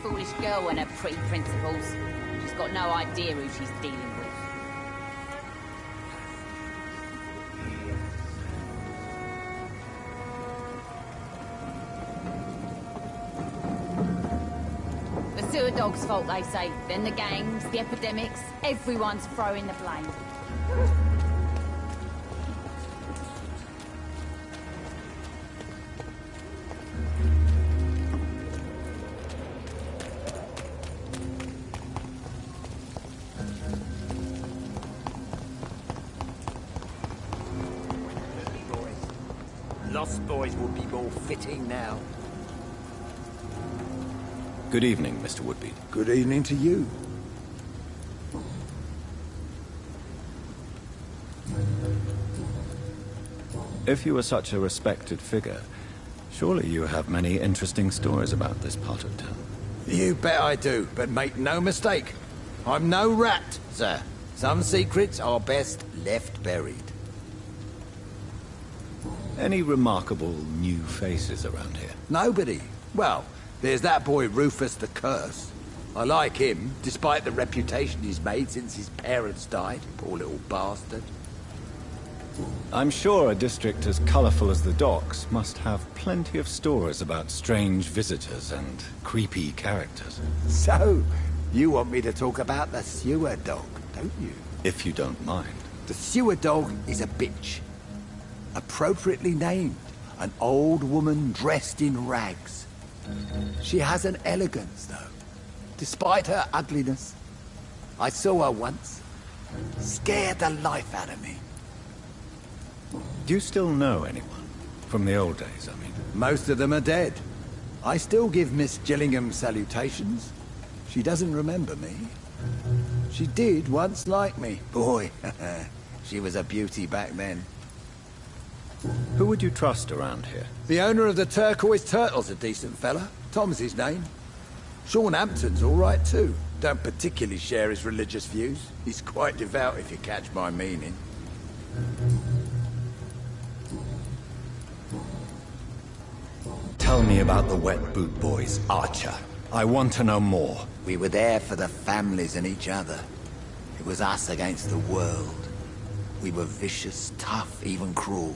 foolish girl and her pre-principles. She's got no idea who she's dealing with. The sewer dog's fault, they say. Then the gangs, the epidemics, everyone's throwing the blame. Lost Boys would be more fitting now. Good evening, Mr. Woodbead. Good evening to you. If you are such a respected figure, surely you have many interesting stories about this part of town. You bet I do, but make no mistake. I'm no rat, sir. Some secrets are best left buried. Any remarkable new faces around here? Nobody. Well, there's that boy Rufus the Curse. I like him, despite the reputation he's made since his parents died. Poor little bastard. I'm sure a district as colorful as the docks must have plenty of stories about strange visitors and creepy characters. So, you want me to talk about the sewer dog, don't you? If you don't mind. The sewer dog is a bitch. Appropriately named. An old woman dressed in rags. She has an elegance, though, despite her ugliness. I saw her once. Scared the life out of me. Do you still know anyone? From the old days, I mean. Most of them are dead. I still give Miss Gillingham salutations. She doesn't remember me. She did once like me. Boy, she was a beauty back then. Who would you trust around here? The owner of the Turquoise Turtle's a decent fella. Tom's his name. Sean Hampton's all right too. Don't particularly share his religious views. He's quite devout, if you catch my meaning. Tell me about the Wet Boot Boys, Archer. I want to know more. We were there for the families and each other. It was us against the world. We were vicious, tough, even cruel.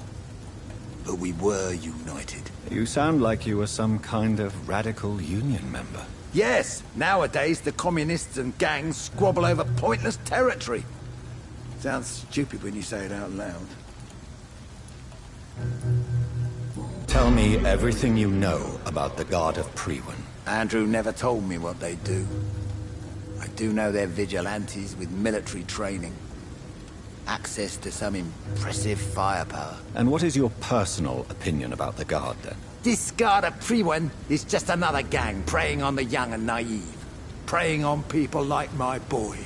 But we were united. You sound like you were some kind of radical union member. Yes, nowadays the communists and gangs squabble over pointless territory. Sounds stupid when you say it out loud. Tell me everything you know about the Guard of Priwen. Andrew never told me what they do. I do know they're vigilantes with military training. Access to some impressive firepower. And what is your personal opinion about the Guard, then? This Guard of Priwen is just another gang preying on the young and naive. Preying on people like my boy.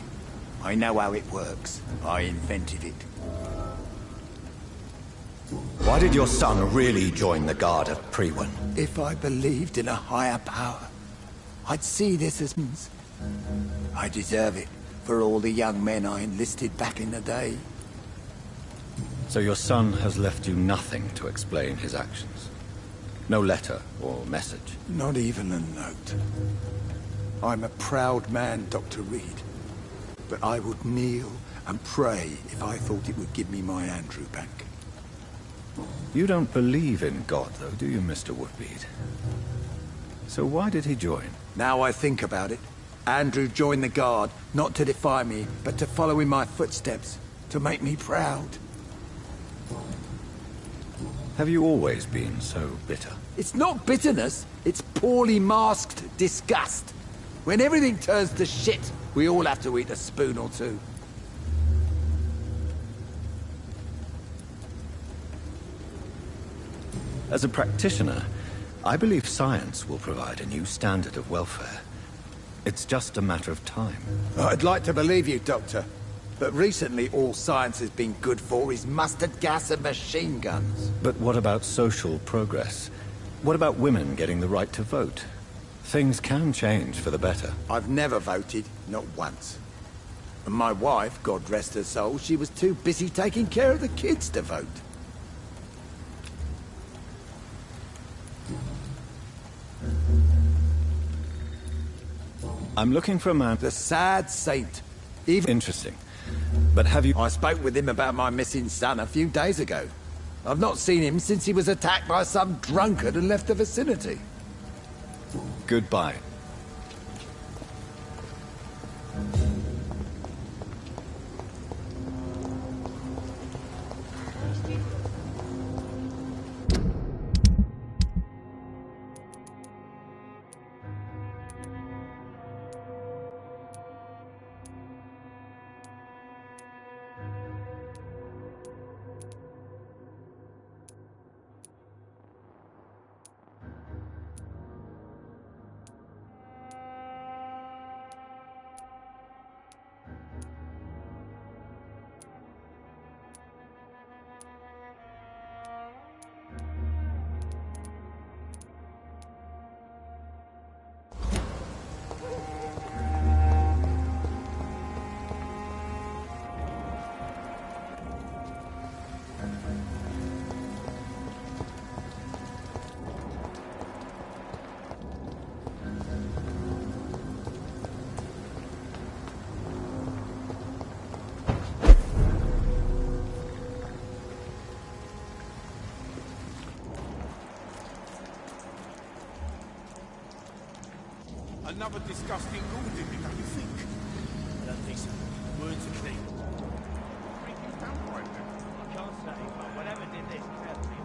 I know how it works. I invented it. Why did your son really join the Guard of Priwen? If I believed in a higher power, I'd see this as... I deserve it for all the young men I enlisted back in the day. So your son has left you nothing to explain his actions? No letter or message? Not even a note. I'm a proud man, Dr. Reed. But I would kneel and pray if I thought it would give me my Andrew back. You don't believe in God, though, do you, Mr. Woodbead? So why did he join? Now I think about it, Andrew joined the Guard, not to defy me, but to follow in my footsteps, to make me proud. Have you always been so bitter? It's not bitterness, it's poorly masked disgust. When everything turns to shit, we all have to eat a spoon or two. As a practitioner, I believe science will provide a new standard of welfare. It's just a matter of time. I'd like to believe you, Doctor. But recently all science has been good for is mustard gas and machine guns. But what about social progress? What about women getting the right to vote? Things can change for the better. I've never voted, not once. And my wife, God rest her soul, she was too busy taking care of the kids to vote. I'm looking for a man... The sad saint. Even... Interesting. But have you... I spoke with him about my missing son a few days ago. I've not seen him since he was attacked by some drunkard and left the vicinity. Goodbye. Another disgusting lunatic, don't you think? I don't think so. Words are clean. Freaking vampire. I can't say, but whatever did this, carefully.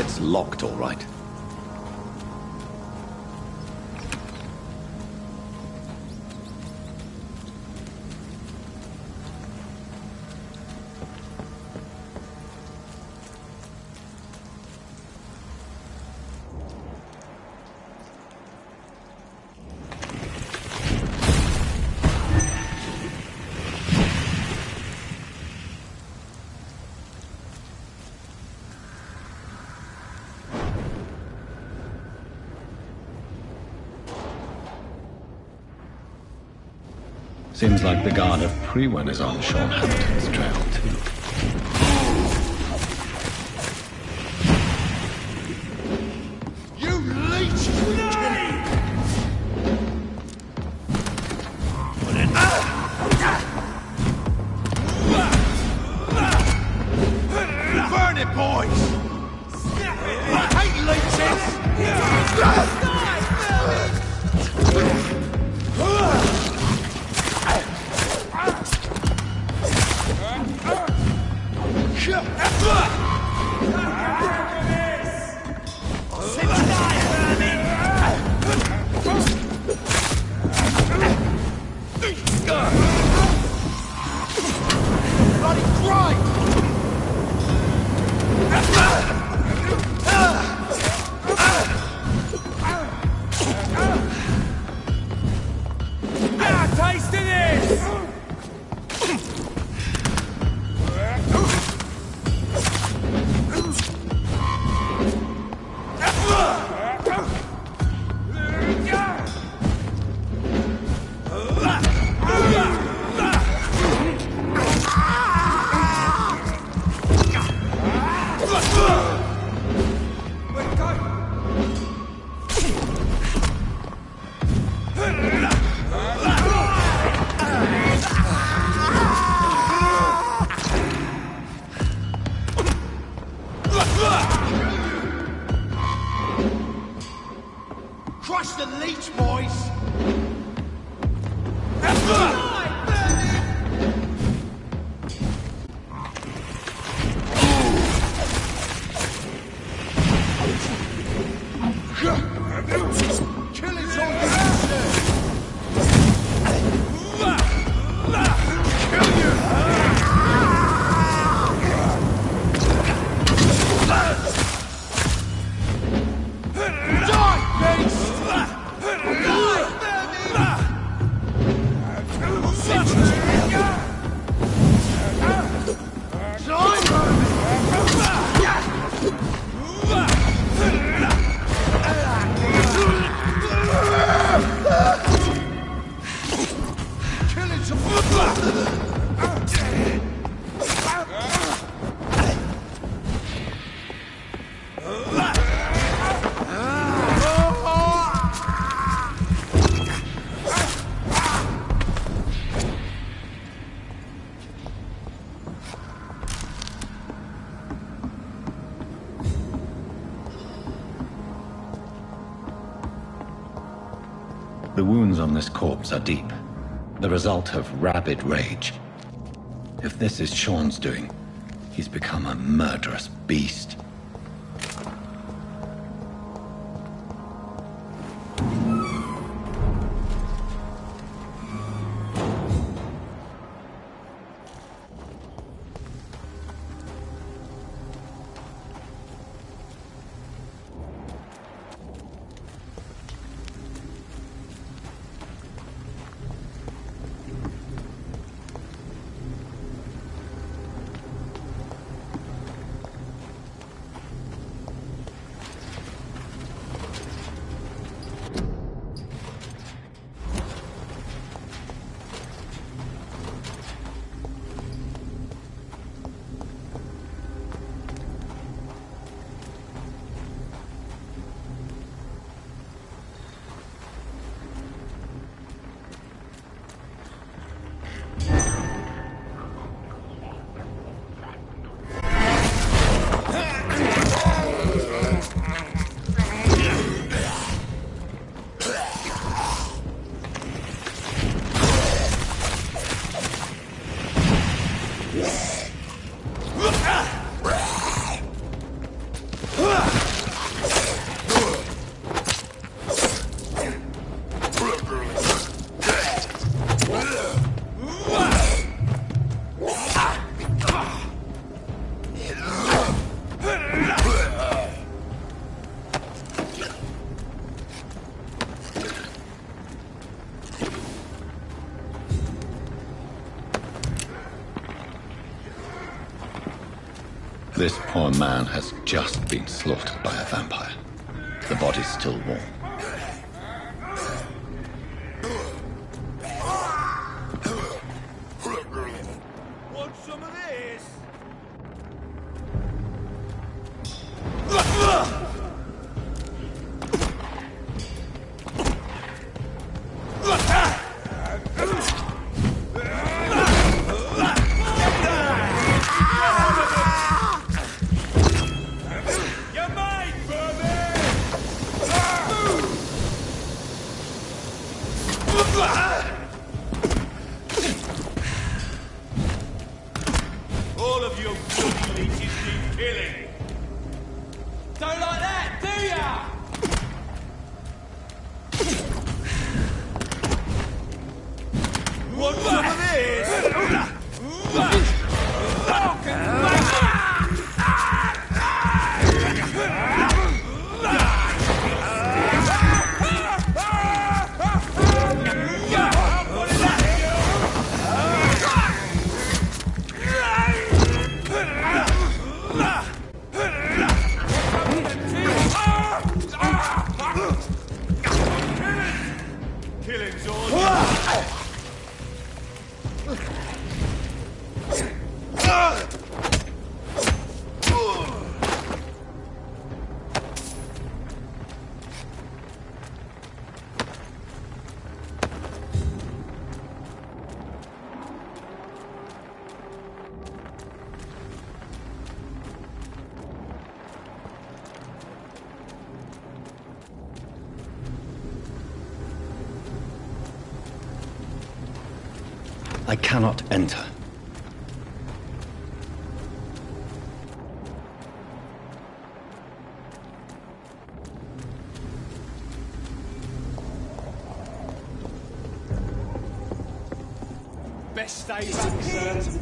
It's locked, all right. Seems like the guard of Prewen is on Sean Hampton's trail, too. You leech! Burn it, boys! I hate leeches! Bloody Christ! Taste of this! wounds on this corpse are deep, the result of rabid rage. If this is Sean's doing, he's become a murderous beast. This poor man has just been slaughtered by a vampire. The body's still warm. Want some of this? All of you bloody leeches need killing. Don't like that, do ya? Want some of this? Killing's all. I cannot enter. Best stay back, sir.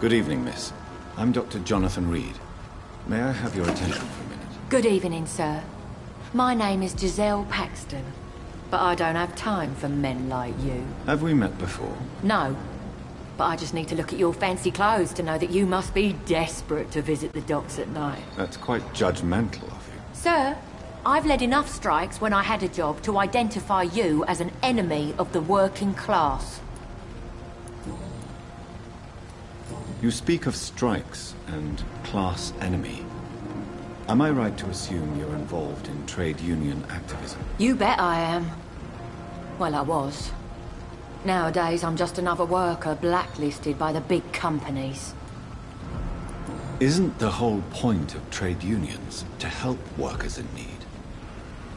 Good evening, miss. I'm Dr. Jonathan Reed. May I have your attention for a minute? Good evening, sir. My name is Giselle Paxton, but I don't have time for men like you. Have we met before? No, but I just need to look at your fancy clothes to know that you must be desperate to visit the docks at night. That's quite judgmental of you. Sir, I've led enough strikes when I had a job to identify you as an enemy of the working class. You speak of strikes and class enemy. Am I right to assume you're involved in trade union activism? You bet I am. Well, I was. Nowadays, I'm just another worker blacklisted by the big companies. Isn't the whole point of trade unions to help workers in need?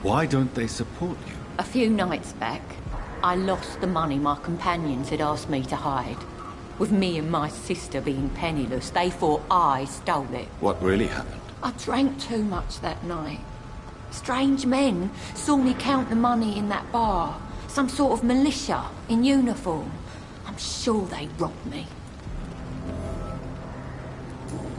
Why don't they support you? A few nights back, I lost the money my companions had asked me to hide. With me and my sister being penniless, they thought I stole it. What really happened? I drank too much that night. Strange men saw me count the money in that bar. Some sort of militia in uniform. I'm sure they robbed me.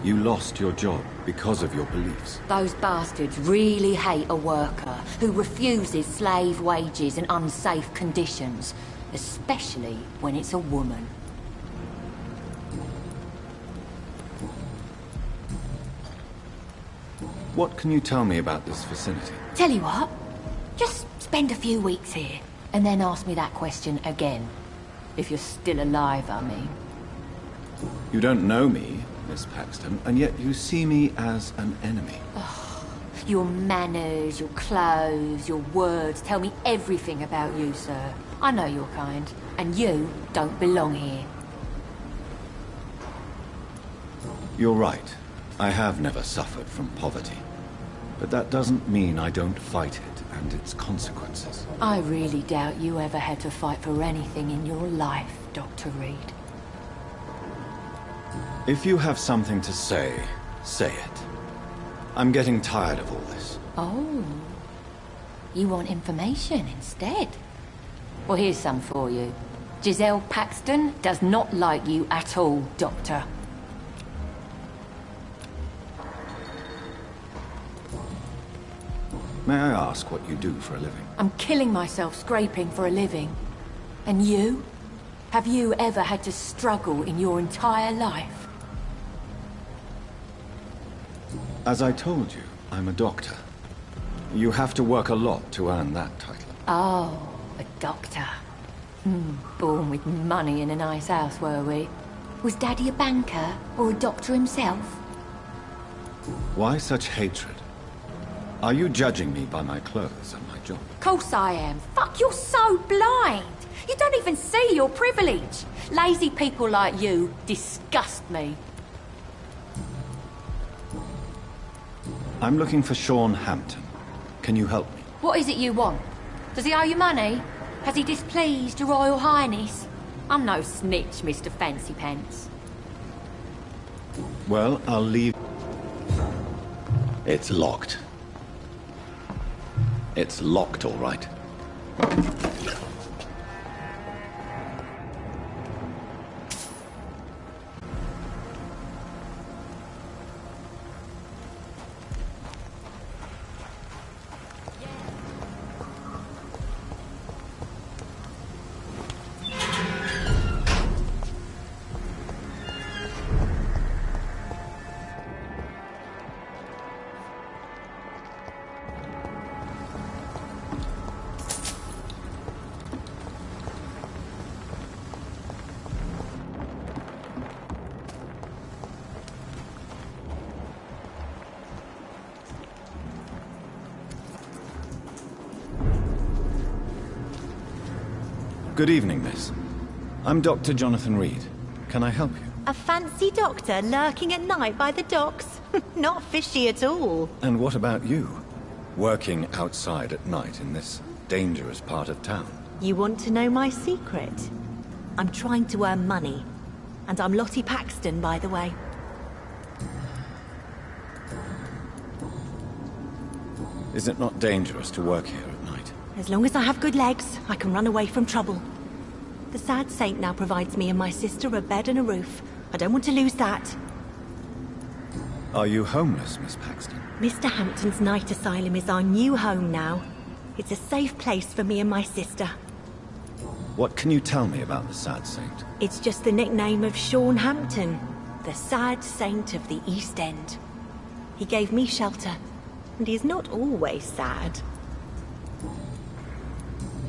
You lost your job because of your beliefs. Those bastards really hate a worker who refuses slave wages and unsafe conditions, especially when it's a woman. What can you tell me about this vicinity? Tell you what, just spend a few weeks here, and then ask me that question again. If you're still alive, I mean. You don't know me, Miss Paxton, and yet you see me as an enemy. Your manners, your clothes, your words tell me everything about you, sir. I know your kind, and you don't belong here. You're right. I have never suffered from poverty. But that doesn't mean I don't fight it and its consequences. I really doubt you ever had to fight for anything in your life, Dr. Reed. If you have something to say, say it. I'm getting tired of all this. Oh. You want information instead? Well, here's some for you. Giselle Paxton does not like you at all, Doctor. May I ask what you do for a living? I'm killing myself scraping for a living. And you? Have you ever had to struggle in your entire life? As I told you, I'm a doctor. You have to work a lot to earn that title. Oh, a doctor. Born with money in a nice house, were we? Was Daddy a banker or a doctor himself? Why such hatred? Are you judging me by my clothes and my job? Course I am. Fuck, you're so blind. You don't even see your privilege. Lazy people like you disgust me. I'm looking for Sean Hampton. Can you help me? What is it you want? Does he owe you money? Has he displeased your Royal Highness? I'm no snitch, Mr. Fancy Pants. Well, I'll leave. It's locked. It's locked, all right. Good evening, miss. I'm Dr. Jonathan Reed. Can I help you? A fancy doctor lurking at night by the docks? Not fishy at all. And what about you? Working outside at night in this dangerous part of town? You want to know my secret? I'm trying to earn money. And I'm Lottie Paxton, by the way. Is it not dangerous to work here at night? As long as I have good legs, I can run away from trouble. The sad saint now provides me and my sister a bed and a roof. I don't want to lose that. Are you homeless, Miss Paxton? Mr. Hampton's night asylum is our new home now. It's a safe place for me and my sister. What can you tell me about the Sad Saint? It's just the nickname of Sean Hampton, the sad saint of the East End. He gave me shelter, and he's not always sad.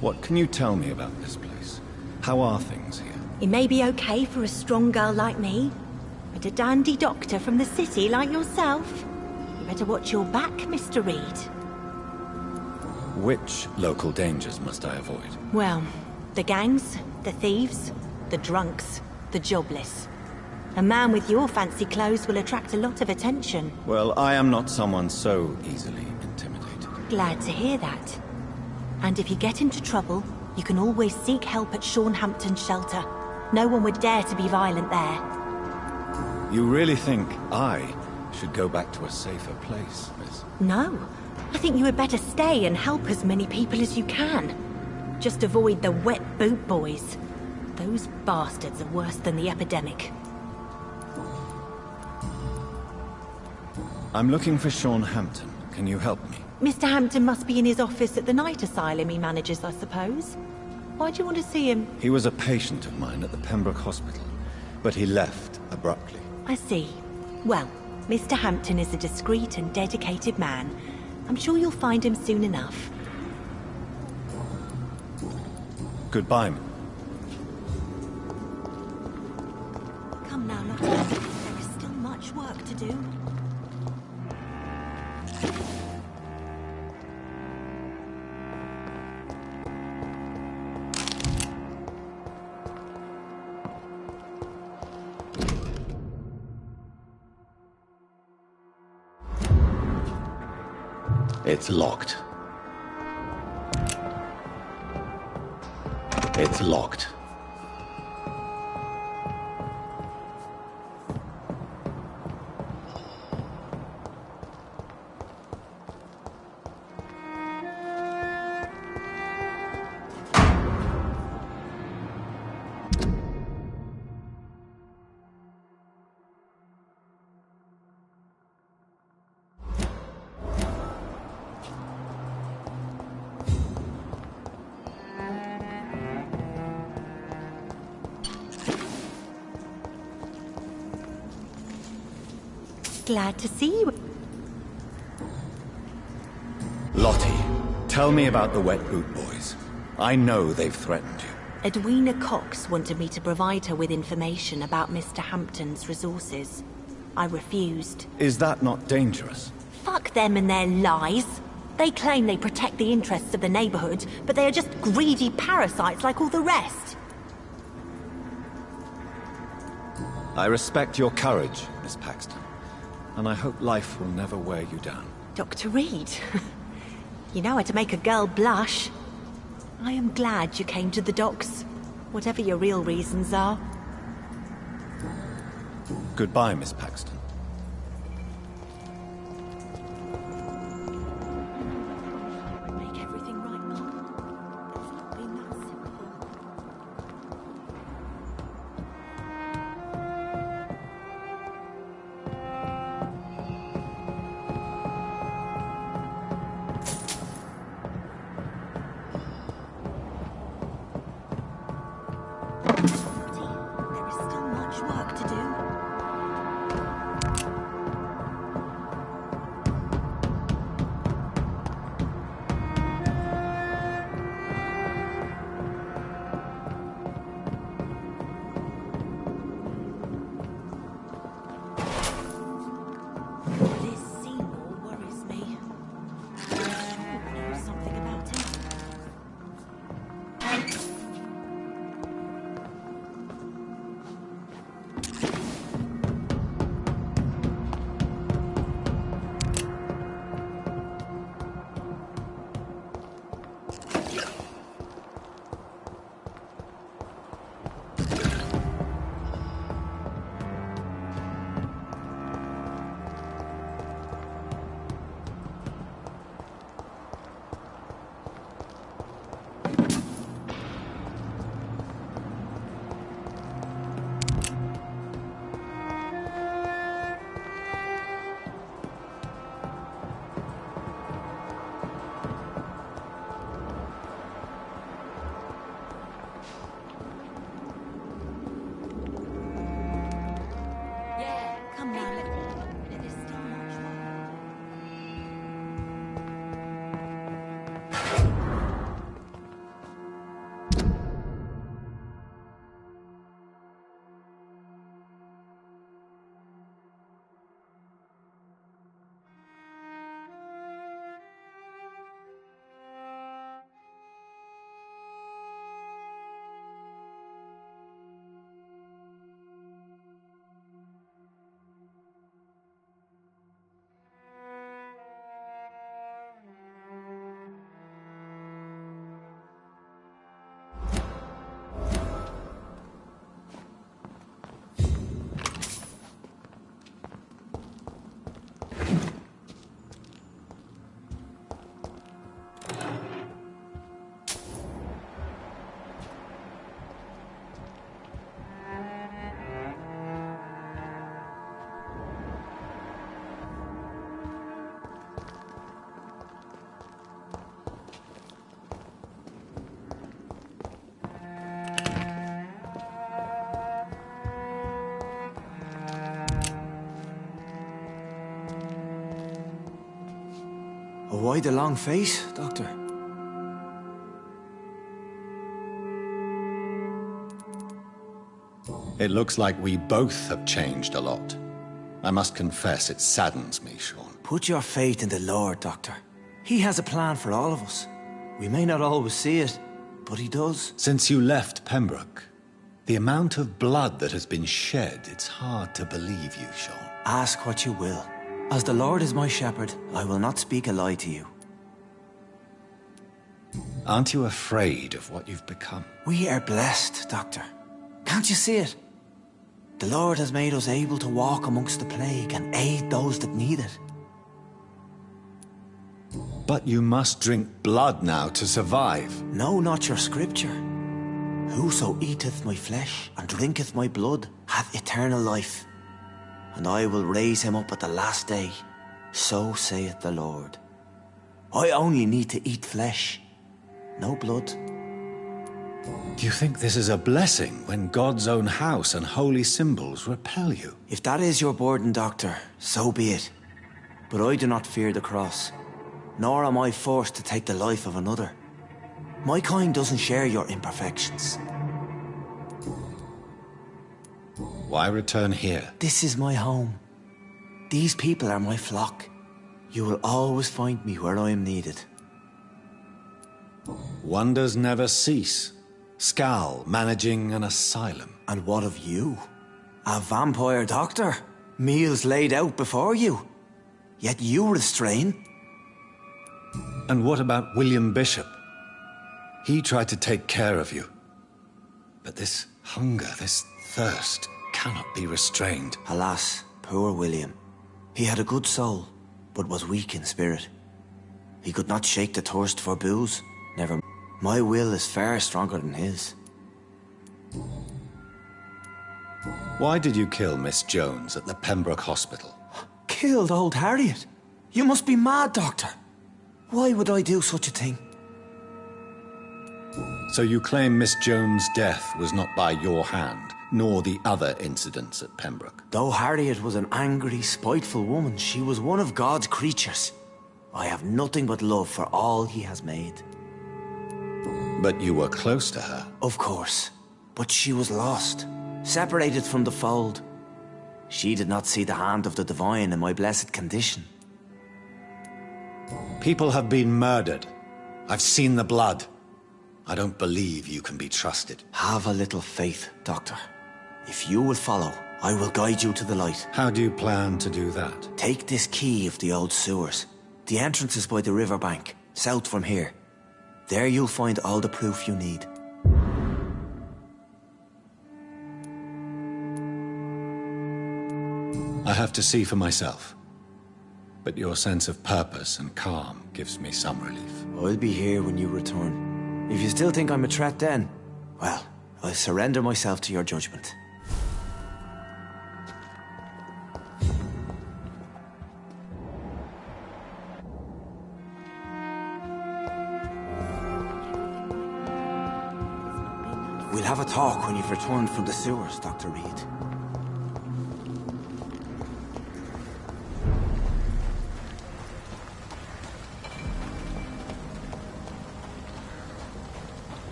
What can you tell me about this place? How are things here? It may be okay for a strong girl like me, but a dandy doctor from the city like yourself, you better watch your back, Mr. Reed. Which local dangers must I avoid? Well, the gangs, the thieves, the drunks, the jobless. A man with your fancy clothes will attract a lot of attention. Well, I am not someone so easily intimidated. Glad to hear that. And if you get into trouble, you can always seek help at Sean Hampton's shelter. No one would dare to be violent there. You really think I should go back to a safer place, Miss? No. I think you had better stay and help as many people as you can. Just avoid the wet boot boys. Those bastards are worse than the epidemic. I'm looking for Sean Hampton. Can you help me? Mr. Hampton must be in his office at the night asylum he manages, I suppose. Why do you want to see him? He was a patient of mine at the Pembroke Hospital, but he left abruptly. I see. Well, Mr. Hampton is a discreet and dedicated man. I'm sure you'll find him soon enough. Goodbye. Come now, Lottie. There is still much work to do. It's locked. It's locked. Glad to see you. Lottie, tell me about the Wet Boot Boys. I know they've threatened you. Edwina Cox wanted me to provide her with information about Mr. Hampton's resources. I refused. Is that not dangerous? Fuck them and their lies. They claim they protect the interests of the neighborhood, but they are just greedy parasites like all the rest. I respect your courage, Miss Paxton, and I hope life will never wear you down. Dr. Reed, you know how to make a girl blush. I am glad you came to the docks, whatever your real reasons are. Goodbye, Miss Paxton. Make everything right, Mom. It's not been that simple. There is still much work to do. Why the long face, Doctor? It looks like we both have changed a lot. I must confess, it saddens me, Sean. Put your faith in the Lord, Doctor. He has a plan for all of us. We may not always see it, but he does. Since you left Pembroke, the amount of blood that has been shed, it's hard to believe you, Sean. Ask what you will. As the Lord is my shepherd, I will not speak a lie to you. Aren't you afraid of what you've become? We are blessed, Doctor. Can't you see it? The Lord has made us able to walk amongst the plague and aid those that need it. But you must drink blood now to survive. No, not your scripture. Whoso eateth my flesh and drinketh my blood hath eternal life, and I will raise him up at the last day. So saith the Lord. I only need to eat flesh, no blood. Do you think this is a blessing when God's own house and holy symbols repel you? If that is your burden, Doctor, so be it. But I do not fear the cross, nor am I forced to take the life of another. My kind doesn't share your imperfections. Why return here? This is my home. These people are my flock. You will always find me where I am needed. Wonders never cease. Skal managing an asylum. And what of you? A vampire doctor? Meals laid out before you. Yet you restrain. And what about William Bishop? He tried to take care of you. But this hunger, this thirst, cannot be restrained. Alas, poor William. He had a good soul, but was weak in spirit. He could not shake the thirst for booze. Never. My will is far stronger than his. Why did you kill Miss Jones at the Pembroke Hospital? Killed old Harriet? You must be mad, Doctor. Why would I do such a thing? So you claim Miss Jones' death was not by your hand, nor the other incidents at Pembroke? Though Harriet was an angry, spiteful woman, she was one of God's creatures. I have nothing but love for all he has made. But you were close to her. Of course. But she was lost, separated from the fold. She did not see the hand of the divine in my blessed condition. People have been murdered. I've seen the blood. I don't believe you can be trusted. Have a little faith, Doctor. If you will follow, I will guide you to the light. How do you plan to do that? Take this key of the old sewers. The entrance is by the riverbank, south from here. There you'll find all the proof you need. I have to see for myself. But your sense of purpose and calm gives me some relief. I'll be here when you return. If you still think I'm a threat then, well, I'll surrender myself to your judgment. We'll have a talk when you've returned from the sewers, Dr. Reed.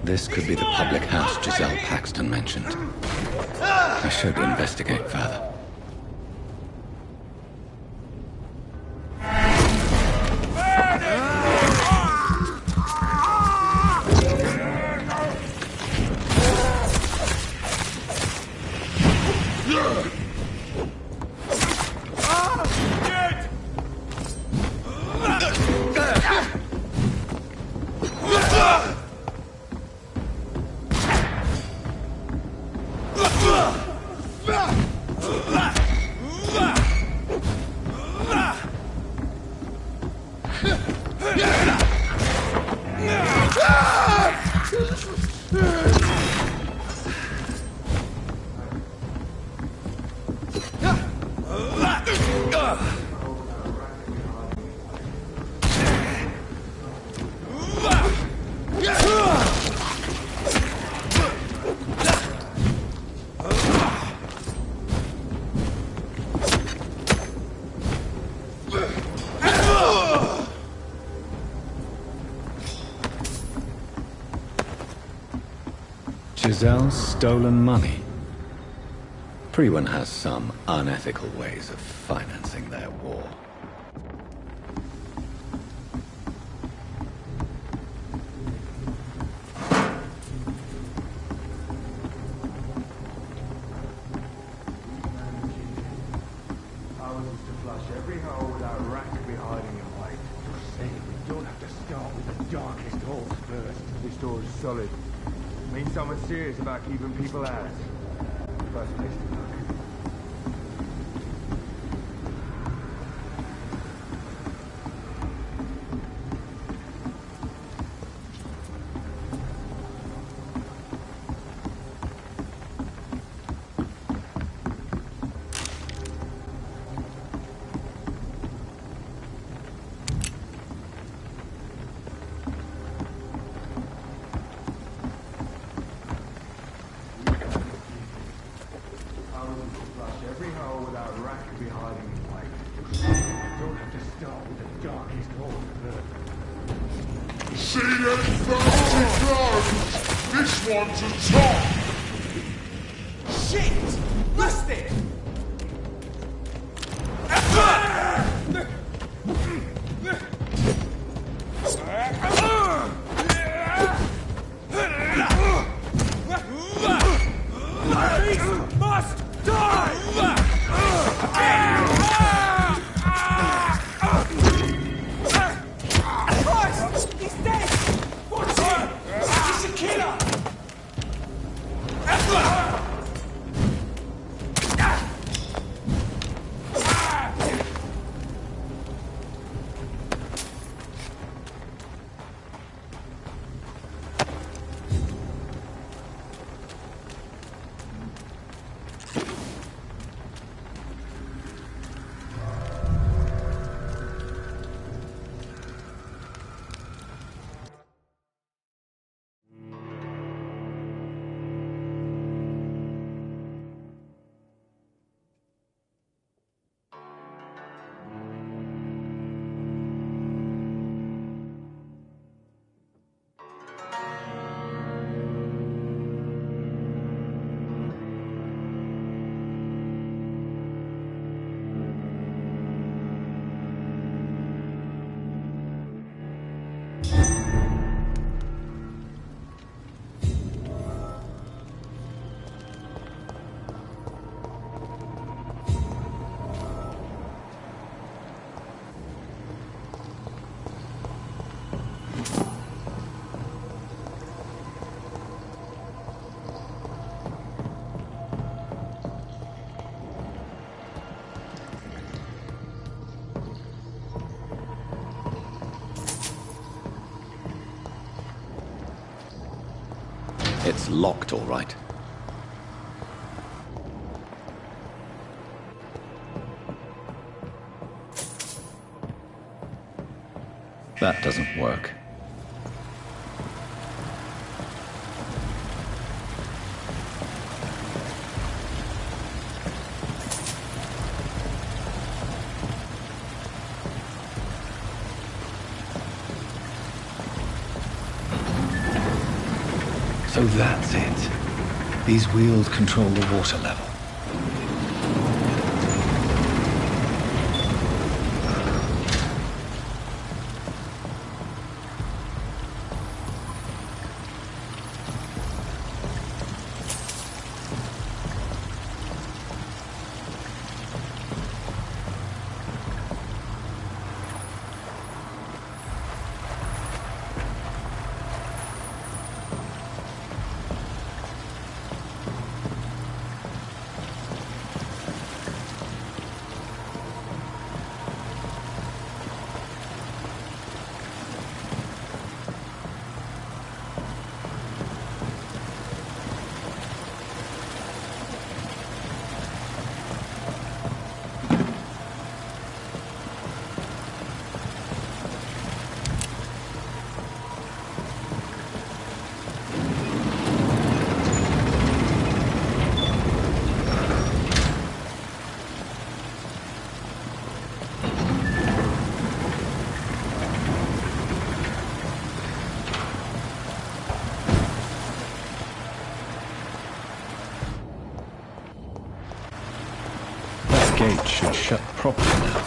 This could be the public house Giselle Paxton mentioned. I should investigate further. Giselle's stolen money. Priwen has some unethical ways of financing their war. Every hole without rats be hiding in wait. Say we don't have to start with the darkest holes first. This door is solid. Means someone's serious about keeping people out. First place to look. Every hole without a rat could be hiding in wait. Don't have to start with the darkest hole first. See them first to close! This one's a top! Shit! Lost it! Must die! Christ! He's dead! What's it? He's a killer! It's locked, all right. That doesn't work. So that's it. These wheels control the water level. gate should shut properly now.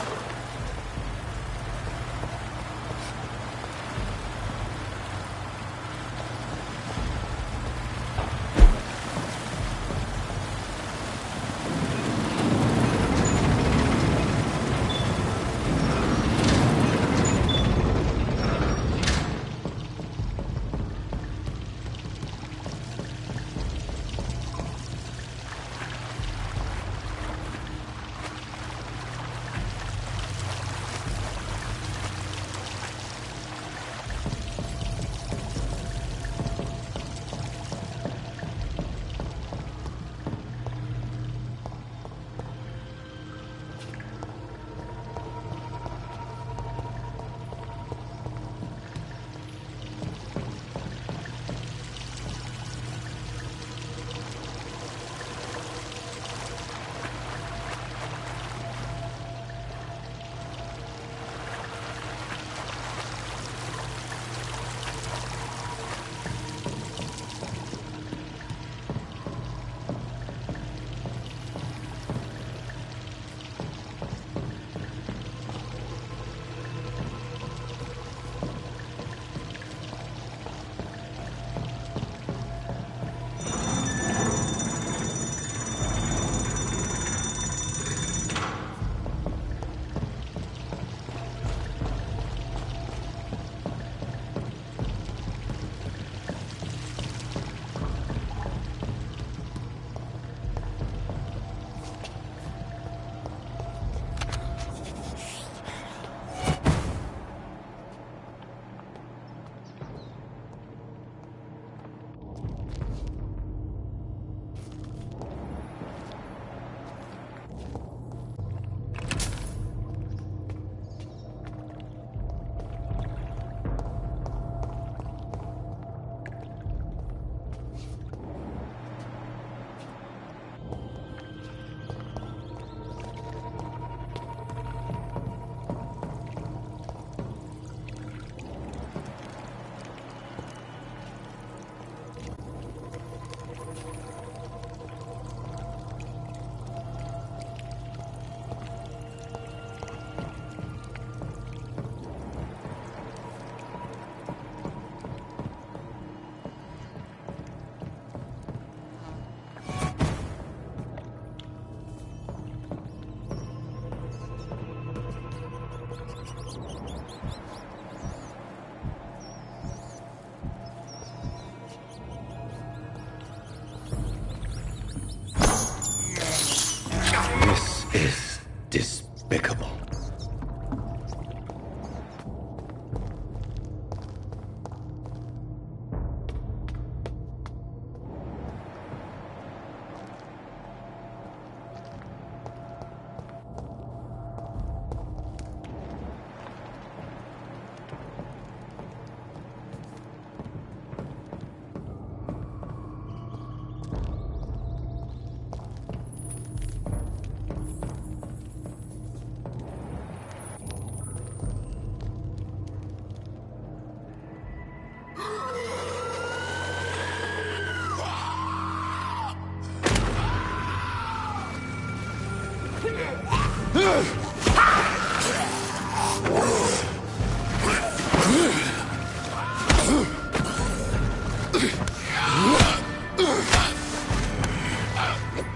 Despicable.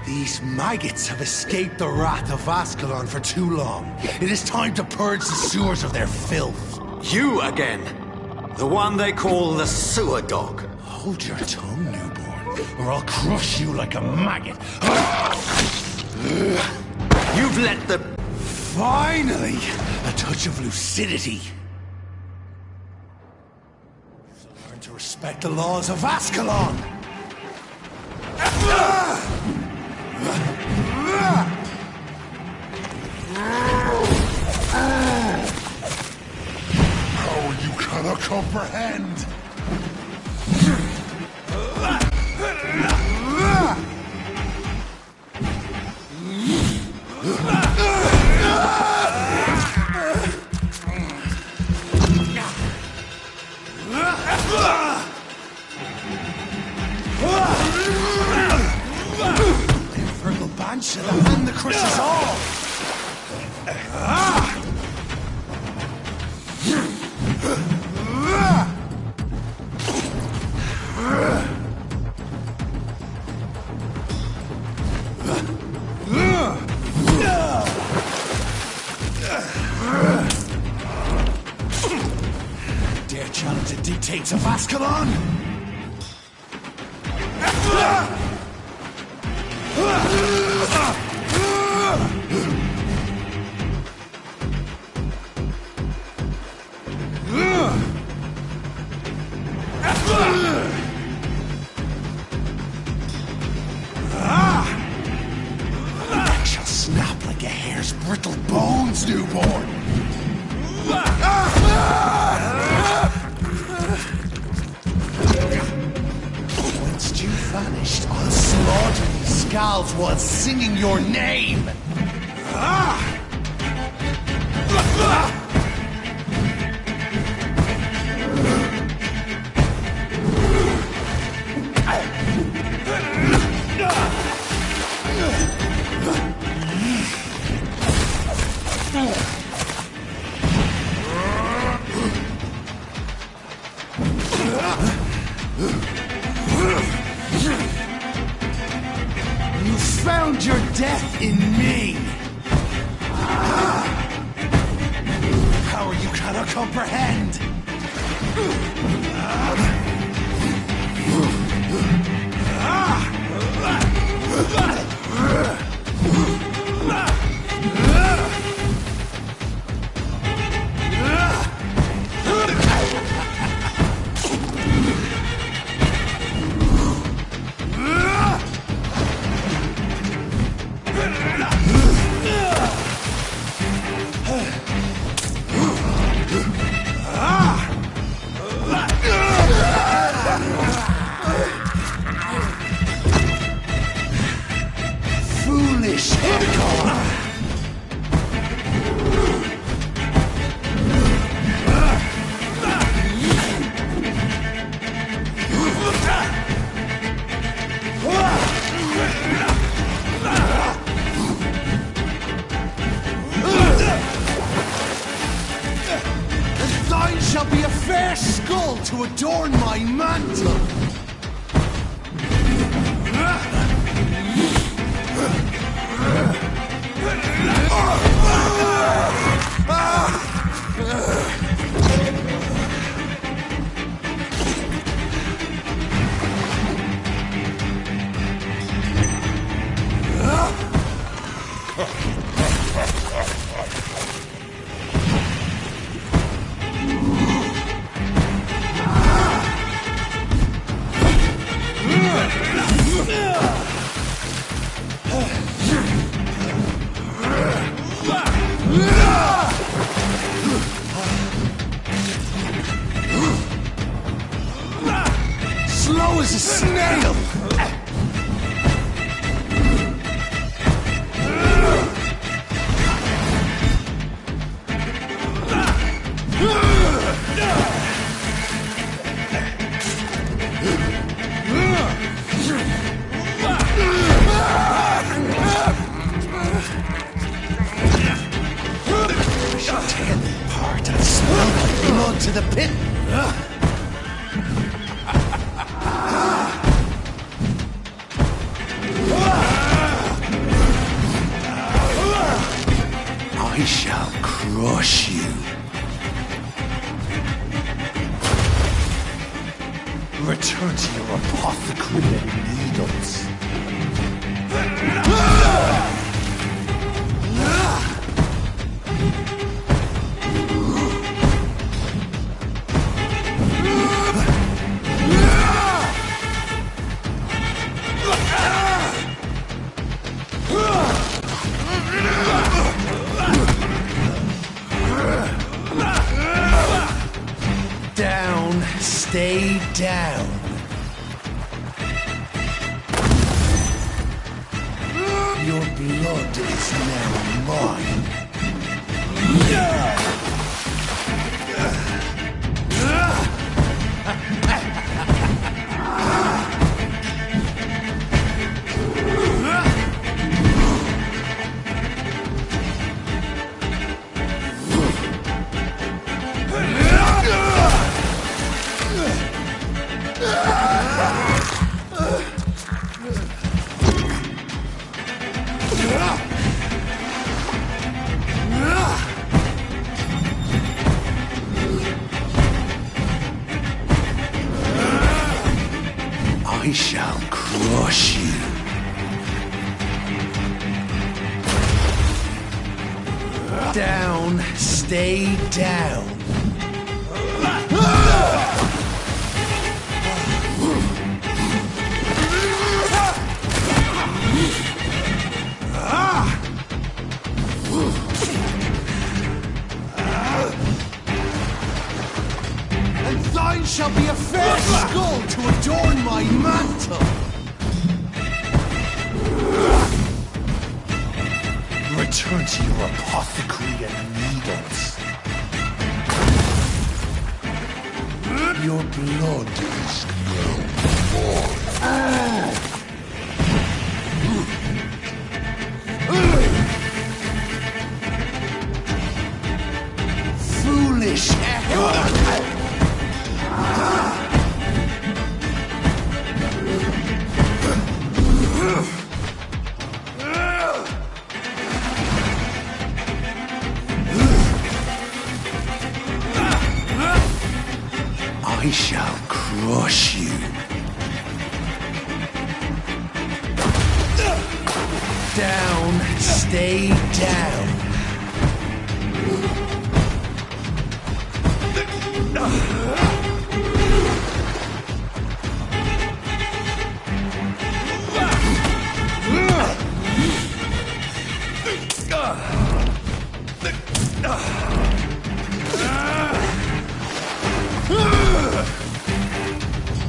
These maggots have escaped the wrath of Ascalon for too long. It is time to purge the sewers of their filth. You again! The one they call the sewer dog. Hold your tongue, newborn, or I'll crush you like a maggot. You've let the... Finally! A touch of lucidity. So learn to respect the laws of Ascalon! Oh, you cannot comprehend! Fergal Banshee, the hand that crushes all! potentates of Ascalon? Neck shall snap like a hare's brittle bones, newborn. Once you vanished, I'll slaughter these scalds while singing your name. You found your death in me. How are you cannot comprehend? Foolish Fergal! Thine shall be a fair skull to adorn my mantle! Slow as a snail! I shall tear them apart and smell my blood to the pit! I shall crush you. Return to your apothecary and needles. Down, stay down. Your blood is now mine. I shall crush you. Down, stay down. And thine shall be a fair skull to adorn my mantle. Return to your apothecary and needles. Your blood is now mine. Foolish echo! I shall crush you. Down, stay down.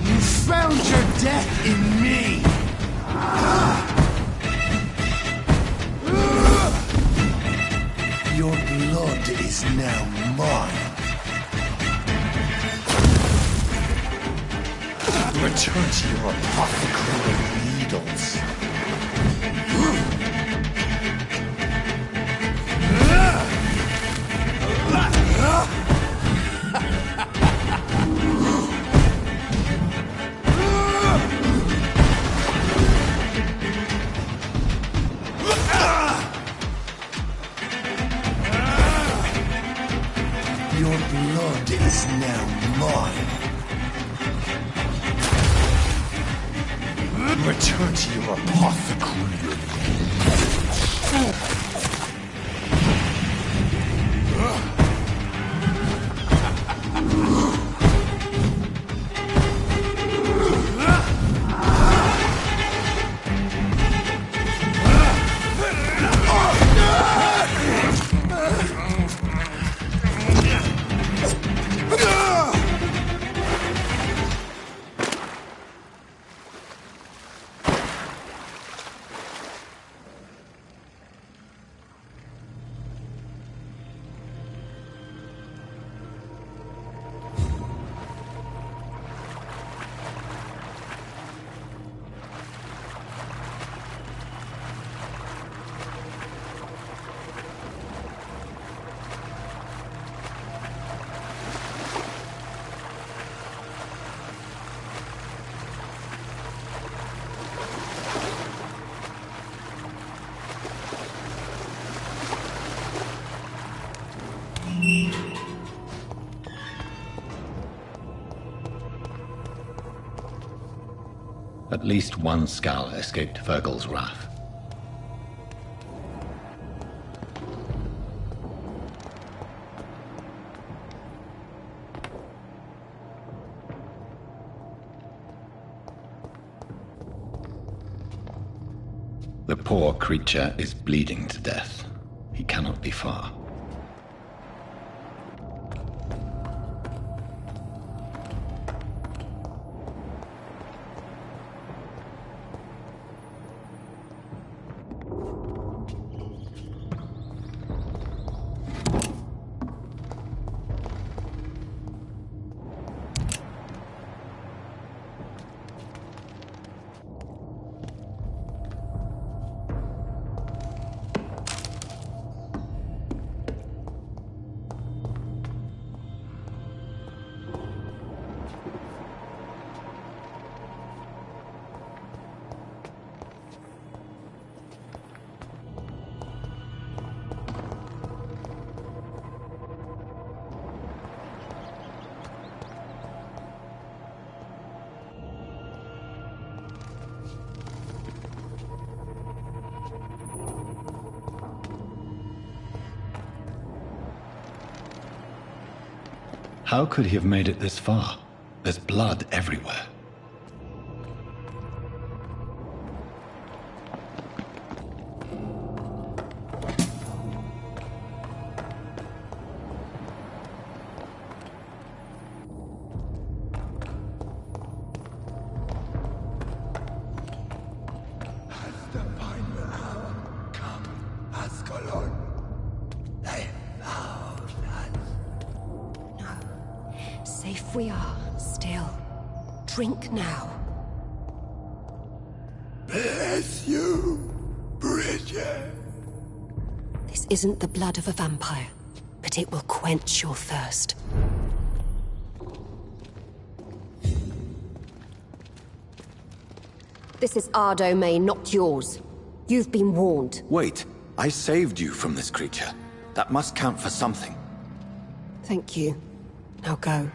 You found your death in me. Your blood is now mine. Return to your apothecary and needles. Your blood is now mine. Return to your apothecary. At least one Skal escaped Fergal's wrath. The poor creature is bleeding to death. He cannot be far. How could he have made it this far? There's blood everywhere. Safe we are, still. Drink now. Bless you, Bridget. This isn't the blood of a vampire, but it will quench your thirst. This is our domain, not yours. You've been warned. Wait, I saved you from this creature. That must count for something. Thank you. Now go.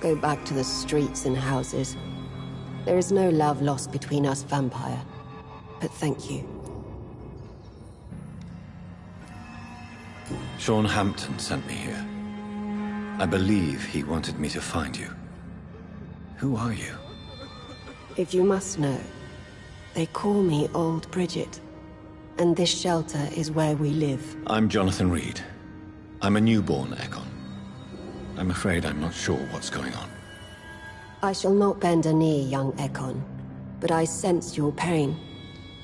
Go back to the streets and houses. There is no love lost between us, vampire. But thank you. Sean Hampton sent me here. I believe he wanted me to find you. Who are you? If you must know, they call me Old Bridget. And this shelter is where we live. I'm Jonathan Reed. I'm a newborn Ekon. I'm afraid I'm not sure what's going on. I shall not bend a knee, young Ekon, but I sense your pain.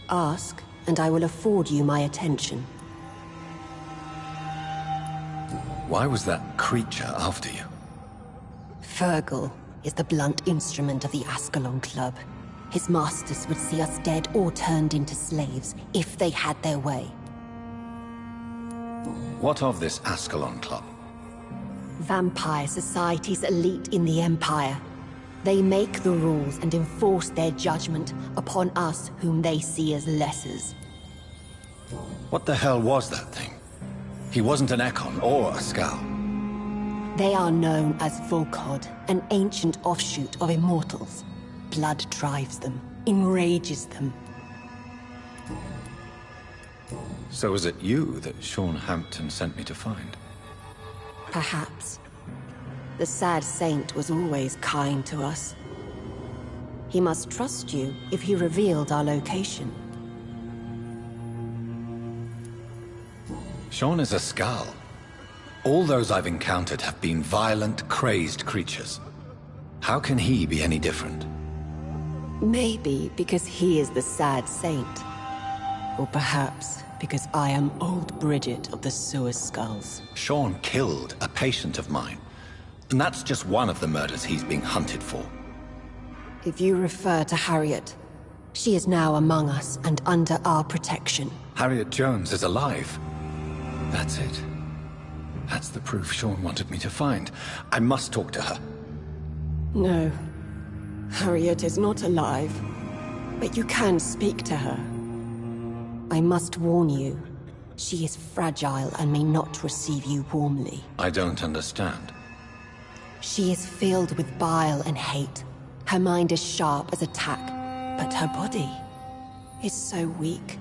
Ask, and I will afford you my attention. Why was that creature after you? Fergal is the blunt instrument of the Ascalon Club. His masters would see us dead or turned into slaves, if they had their way. What of this Ascalon Club? Vampire Society's elite in the Empire. They make the rules and enforce their judgment upon us whom they see as lessers. What the hell was that thing? He wasn't an Ekon or a Skal. They are known as Volkod, an ancient offshoot of immortals. Blood drives them, enrages them. So is it you that Sean Hampton sent me to find? Perhaps. The sad saint was always kind to us. He must trust you if he revealed our location. Sean is a Skal. All those I've encountered have been violent, crazed creatures. How can he be any different? Maybe because he is the sad saint. Or perhaps because I am Old Bridget of the Sewer Skulls. Sean killed a patient of mine. And that's just one of the murders he's being hunted for. If you refer to Harriet, she is now among us and under our protection. Harriet Jones is alive. That's it. That's the proof Sean wanted me to find. I must talk to her. No. Harriet is not alive. But you can speak to her. I must warn you. She is fragile and may not receive you warmly. I don't understand. She is filled with bile and hate. Her mind is sharp as a tack, but her body is so weak.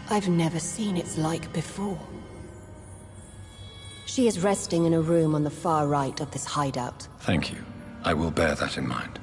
I've never seen its like before. She is resting in a room on the far right of this hideout. Thank you. I will bear that in mind.